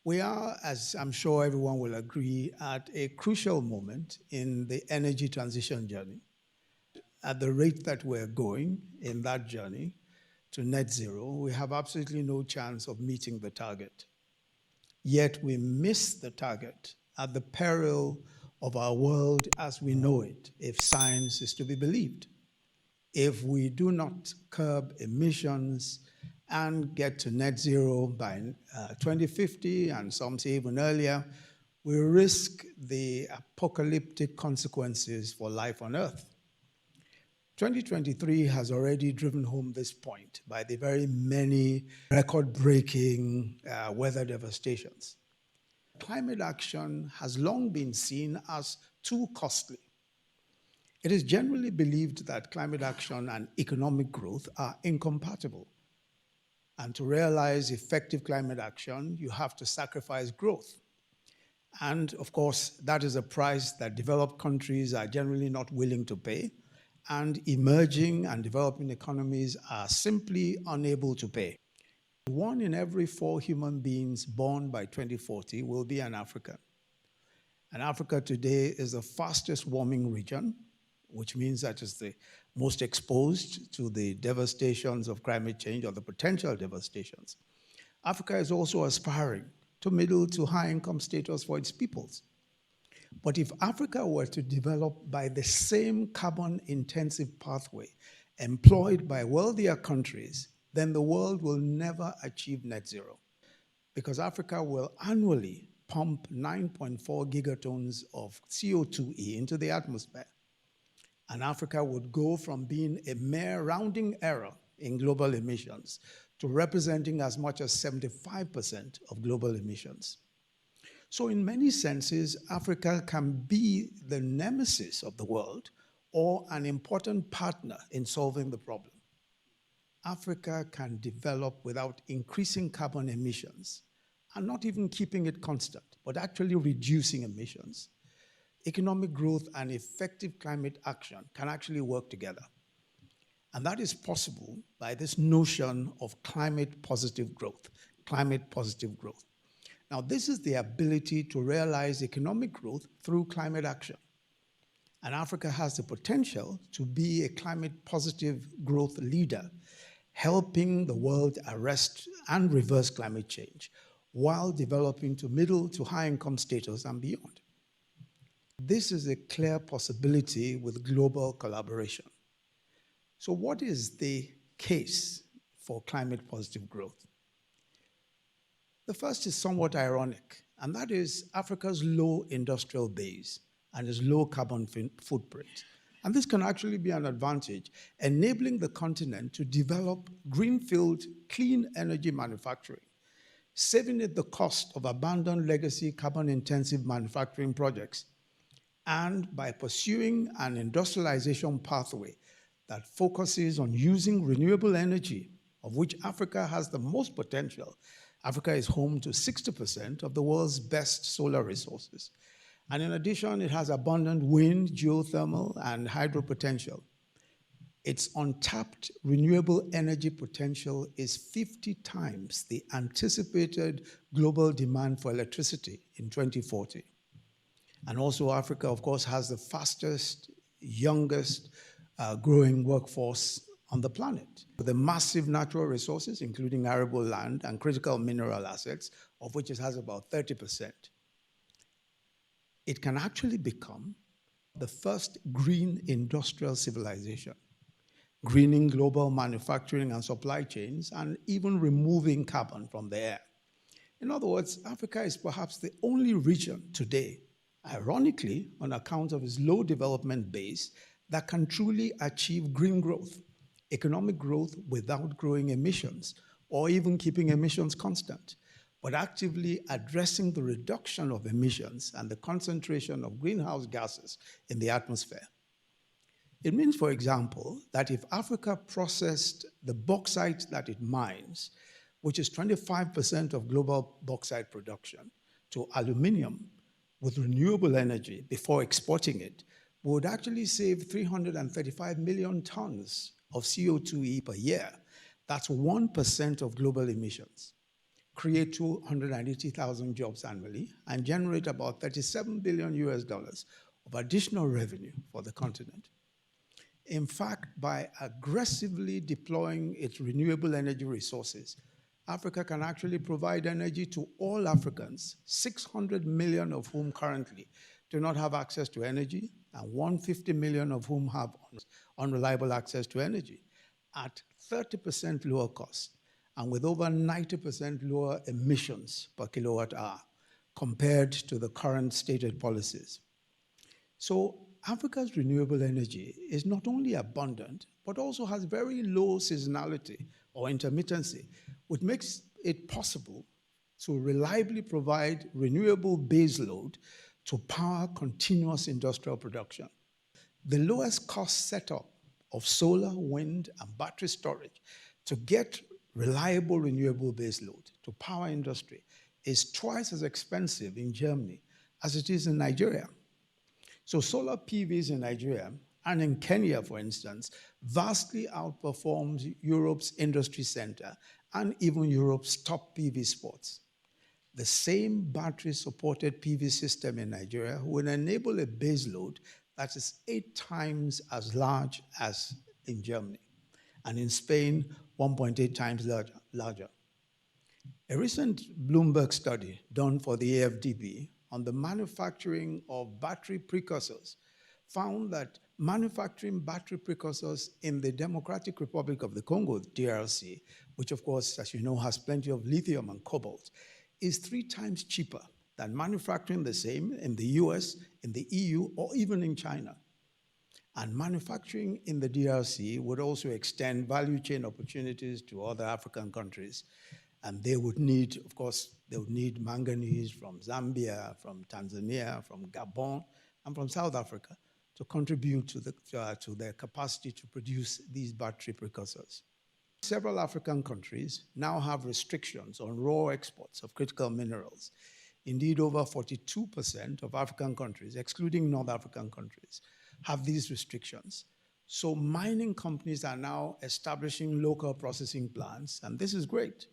We are, as I'm sure everyone will agree, at a crucial moment in the energy transition journey. At the rate that we're going in that journey to net zero, we have absolutely no chance of meeting the target. Yet we miss the target at the peril of our world as we know it, if science is to be believed. If we do not curb emissions and get to net zero by 2050, and some say even earlier, we risk the apocalyptic consequences for life on Earth. 2023 has already driven home this point by the very many record-breaking weather devastations. Climate action has long been seen as too costly. It is generally believed that climate action and economic growth are incompatible. And to realize effective climate action, you have to sacrifice growth. And of course, that is a price that developed countries are generally not willing to pay, and emerging and developing economies are simply unable to pay. 1 in every 4 human beings born by 2040 will be an African. And Africa today is the fastest warming region, which means that it's the most exposed to the devastations of climate change or the potential devastations. Africa is also aspiring to middle to high income status for its peoples. But if Africa were to develop by the same carbon intensive pathway employed by wealthier countries, then the world will never achieve net zero, because Africa will annually pump 9.4 gigatons of CO2e into the atmosphere. And Africa would go from being a mere rounding error in global emissions to representing as much as 75% of global emissions. So in many senses, Africa can be the nemesis of the world or an important partner in solving the problem. Africa can develop without increasing carbon emissions and not even keeping it constant, but actually reducing emissions. Economic growth and effective climate action can actually work together. And that is possible by this notion of climate positive growth, climate positive growth. Now, this is the ability to realize economic growth through climate action. And Africa has the potential to be a climate positive growth leader, helping the world arrest and reverse climate change while developing to middle to high income status and beyond. This is a clear possibility with global collaboration. So what is the case for climate positive growth? The first is somewhat ironic, and that is Africa's low industrial base and its low carbon footprint. And this can actually be an advantage, enabling the continent to develop greenfield clean energy manufacturing, saving it the cost of abandoned legacy carbon-intensive manufacturing projects, and by pursuing an industrialization pathway that focuses on using renewable energy, of which Africa has the most potential. Africa is home to 60% of the world's best solar resources. And in addition, it has abundant wind, geothermal, and hydro potential. Its untapped renewable energy potential is 50 times the anticipated global demand for electricity in 2040. And also Africa, of course, has the fastest, youngest growing workforce on the planet, with the massive natural resources, including arable land and critical mineral assets, of which it has about 30%. It can actually become the first green industrial civilization, greening global manufacturing and supply chains, and even removing carbon from the air. In other words, Africa is perhaps the only region today, ironically, on account of its low development base, that can truly achieve green growth, economic growth without growing emissions, or even keeping emissions constant, but actively addressing the reduction of emissions and the concentration of greenhouse gases in the atmosphere. It means, for example, that if Africa processed the bauxite that it mines, which is 25% of global bauxite production, to aluminum with renewable energy before exporting it, we would actually save 335 million tons of CO2e per year. That's 1% of global emissions. create 280,000 jobs annually, and generate about 37 billion US dollars of additional revenue for the continent. In fact, by aggressively deploying its renewable energy resources, Africa can actually provide energy to all Africans, 600 million of whom currently do not have access to energy, and 150 million of whom have unreliable access to energy at 30% lower cost and with over 90% lower emissions per kilowatt hour compared to the current stated policies. So Africa's renewable energy is not only abundant, but also has very low seasonality or intermittency, which makes it possible to reliably provide renewable baseload to power continuous industrial production. The lowest cost setup of solar, wind, and battery storage to get reliable renewable baseload to power industry is twice as expensive in Germany as it is in Nigeria. So solar PVs in Nigeria and in Kenya, for instance, vastly outperforms Europe's industry center and even Europe's top PV spots. The same battery-supported PV system in Nigeria will enable a baseload that is 8 times as large as in Germany, and in Spain, 1.8 times larger. A recent Bloomberg study done for the AFDB on the manufacturing of battery precursors found that manufacturing battery precursors in the Democratic Republic of the Congo, DRC, which of course, as you know, has plenty of lithium and cobalt, is 3 times cheaper than manufacturing the same in the US, in the EU, or even in China. And manufacturing in the DRC would also extend value chain opportunities to other African countries. And they would need, of course, they would need manganese from Zambia, from Tanzania, from Gabon, and from South Africa to contribute to their capacity to produce these battery precursors. Several African countries now have restrictions on raw exports of critical minerals. Indeed, over 42% of African countries, excluding North African countries, have these restrictions. So mining companies are now establishing local processing plants, and this is great.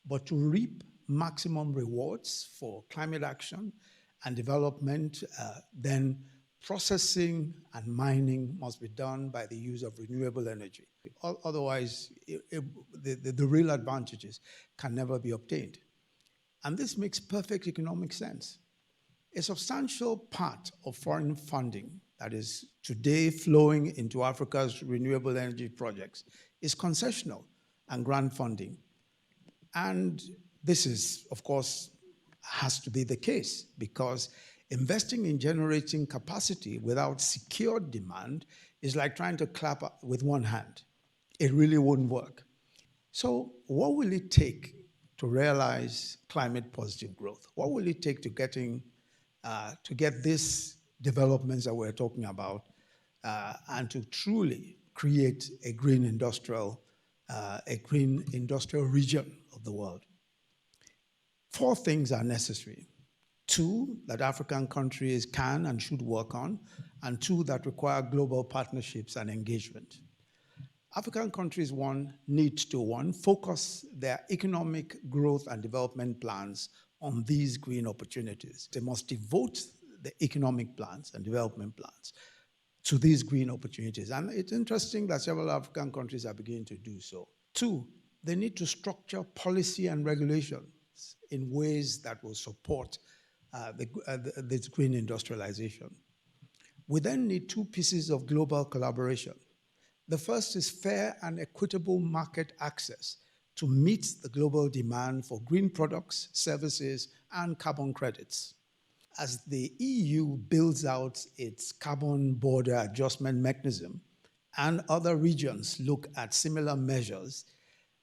But to reap maximum rewards for climate action and development, then processing and mining must be done by the use of renewable energy. Otherwise, the real advantages can never be obtained. And this makes perfect economic sense. A substantial part of foreign funding that is today flowing into Africa's renewable energy projects is concessional and grant funding. And this is, of course, has to be the case because investing in generating capacity without secured demand is like trying to clap with one hand. It really wouldn't work. So what will it take to realize climate positive growth? What will it take to get these developments that we're talking about and to truly create a green industrial region of the world? 4 things are necessary. 2 that African countries can and should work on, and 2 that require global partnerships and engagement. African countries, need to focus their economic growth and development plans on these green opportunities. They must devote the economic plans and development plans to these green opportunities. And it's interesting that several African countries are beginning to do so. 2, they need to structure policy and regulations in ways that will support this green industrialization. We then need 2 pieces of global collaboration. The first is fair and equitable market access to meet the global demand for green products, services, and carbon credits. As the EU builds out its carbon border adjustment mechanism and other regions look at similar measures,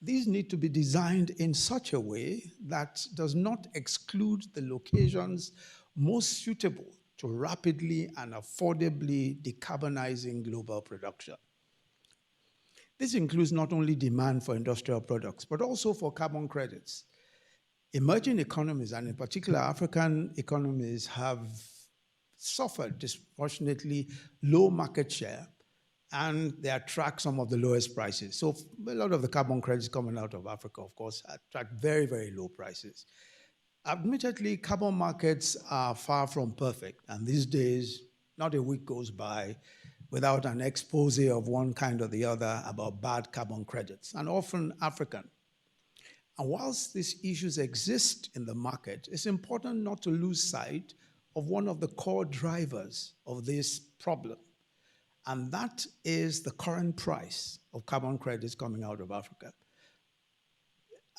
these need to be designed in such a way that does not exclude the locations most suitable to rapidly and affordably decarbonizing global production. This includes not only demand for industrial products, but also for carbon credits. Emerging economies, and in particular African economies, have suffered disproportionately low market share and they attract some of the lowest prices. So a lot of the carbon credits coming out of Africa, of course, attract very, very low prices. Admittedly, carbon markets are far from perfect, and these days, not a week goes by without an expose of one kind or the other about bad carbon credits, and often African. And whilst these issues exist in the market, it's important not to lose sight of one of the core drivers of this problem, and that is the current price of carbon credits coming out of Africa.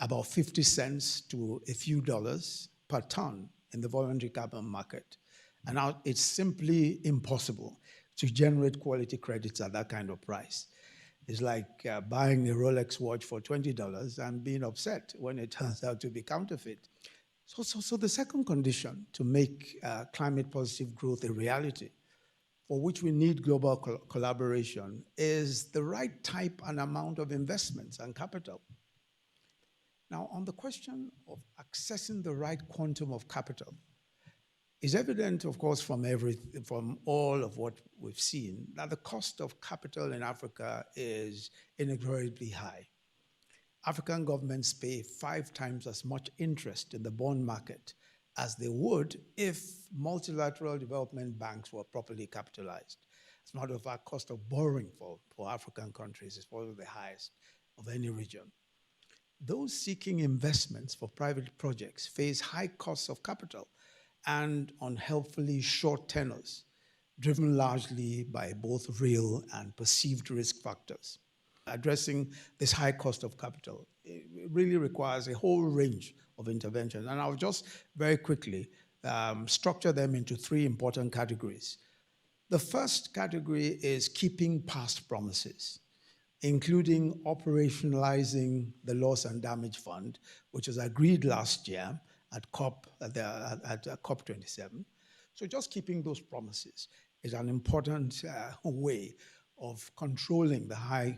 About 50 cents to a few dollars per ton in the voluntary carbon market. And now it's simply impossible to generate quality credits at that kind of price. It's like buying a Rolex watch for $20 and being upset when it turns out to be counterfeit. So the second condition to make climate positive growth a reality, for which we need global collaboration, is the right type and amount of investments and capital. Now, on the question of accessing the right quantum of capital, it's evident, of course, from all of what we've seen, that the cost of capital in Africa is inexorably high. African governments pay 5 times as much interest in the bond market as they would if multilateral development banks were properly capitalized. As a matter of fact, cost of borrowing for African countries is probably the highest of any region. Those seeking investments for private projects face high costs of capital and unhelpfully short tenors, driven largely by both real and perceived risk factors. Addressing this high cost of capital, it really requires a whole range of interventions. And I'll just very quickly structure them into 3 important categories. The first category is keeping past promises, including operationalizing the Loss and Damage Fund, which was agreed last year at COP27. So just keeping those promises is an important way of controlling the high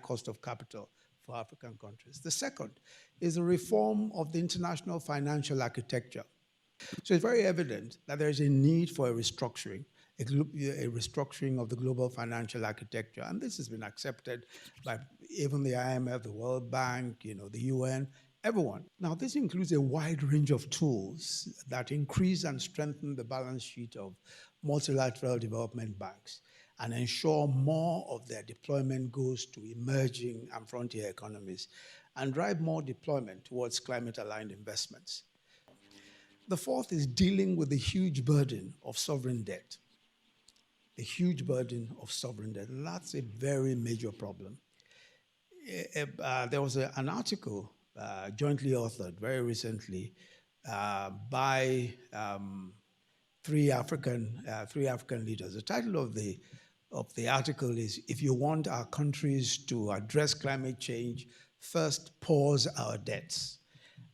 cost of capital for African countries. The second is a reform of the international financial architecture. So it's very evident that there is a need for a restructuring of the global financial architecture. And this has been accepted by even the IMF, the World Bank, the UN, everyone. Now, this includes a wide range of tools that increase and strengthen the balance sheet of multilateral development banks and ensure more of their deployment goes to emerging and frontier economies and drive more deployment towards climate-aligned investments. The fourth is dealing with the huge burden of sovereign debt. The huge burden of sovereign debt, and that's a very major problem. There was an article jointly authored very recently by 3 African leaders. The title of the article is, "If you want our countries to address climate change, first pause our debts."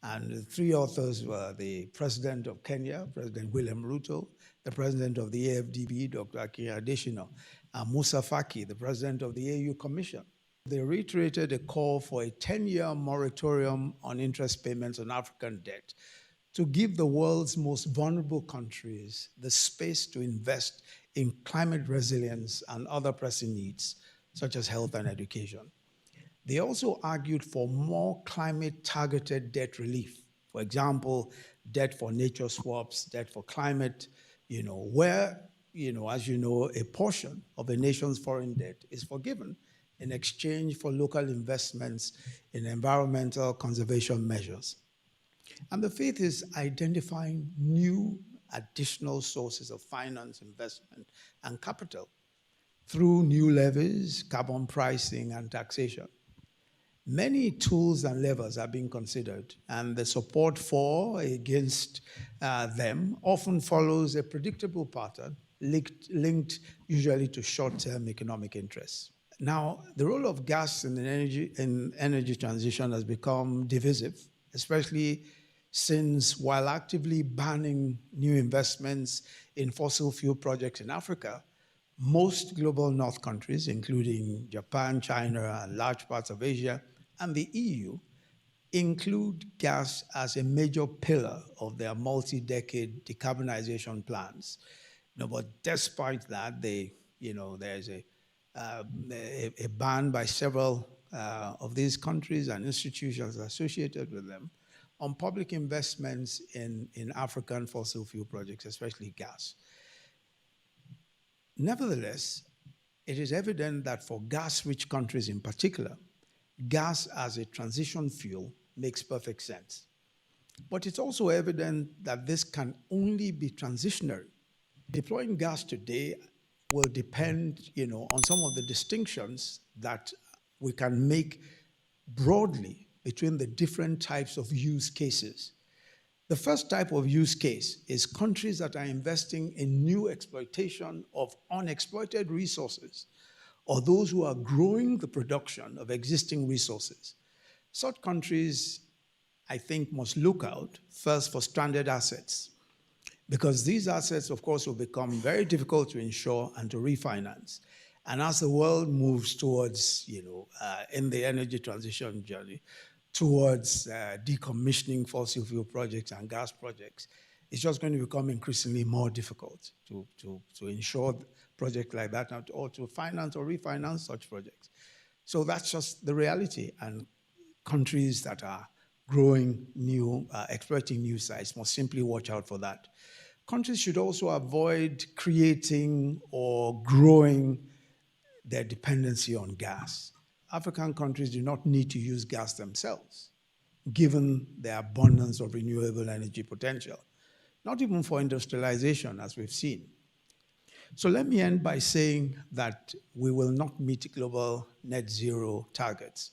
And the 3 authors were the President of Kenya, President William Ruto, the President of the AFDB, Dr. Akin Adesina, and Musa Faki, the President of the AU Commission. They reiterated a call for a 10-year moratorium on interest payments on African debt to give the world's most vulnerable countries the space to invest in climate resilience and other pressing needs, such as health and education. They also argued for more climate-targeted debt relief. For example, debt for nature swaps, debt for climate, where, as you know, a portion of a nation's foreign debt is forgiven in exchange for local investments in environmental conservation measures. And the fifth is identifying new additional sources of finance, investment, and capital through new levies, carbon pricing, and taxation. Many tools and levers are being considered, and the support for, against them often follows a predictable pattern linked usually to short-term economic interests. Now, the role of gas in energy transition has become divisive, especially since while actively banning new investments in fossil fuel projects in Africa, most global north countries, including Japan, China, and large parts of Asia, and the EU, include gas as a major pillar of their multi-decade decarbonization plans. But despite that, there's a ban by several of these countries and institutions associated with them on public investments in African fossil fuel projects, especially gas. Nevertheless, it is evident that for gas-rich countries in particular, gas as a transition fuel makes perfect sense. But it's also evident that this can only be transitionary. Deploying gas today will depend, on some of the distinctions that we can make broadly between the different types of use cases. The first type of use case is countries that are investing in new exploitation of unexploited resources, or those who are growing the production of existing resources. Such countries, I think, must look out first for stranded assets, because these assets, of course, will become very difficult to insure and to refinance. And as the world moves towards, in the energy transition journey, towards decommissioning fossil fuel projects and gas projects, it's just going to become increasingly more difficult to insure projects like that or to finance or refinance such projects. So that's just the reality. And countries that are growing new, exploiting new sites must simply watch out for that. Countries should also avoid creating or growing their dependency on gas. African countries do not need to use gas themselves, given their abundance of renewable energy potential, not even for industrialization, as we've seen. So let me end by saying that we will not meet global net zero targets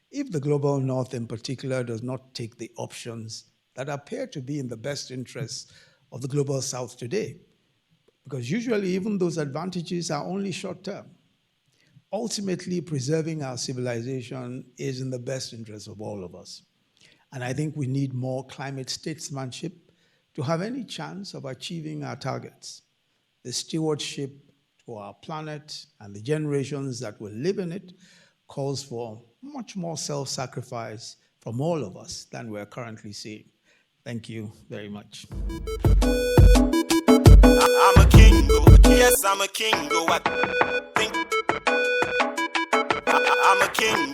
if the global north in particular does not take the options that appear to be in the best interests of the global south today. Because usually even those advantages are only short term. Ultimately, preserving our civilization is in the best interest of all of us. And I think we need more climate statesmanship to have any chance of achieving our targets. The stewardship to our planet and the generations that will live in it calls for much more self-sacrifice from all of us than we're currently seeing. Thank you very much. I'm a king, yes, I'm a king, I think I'm a king,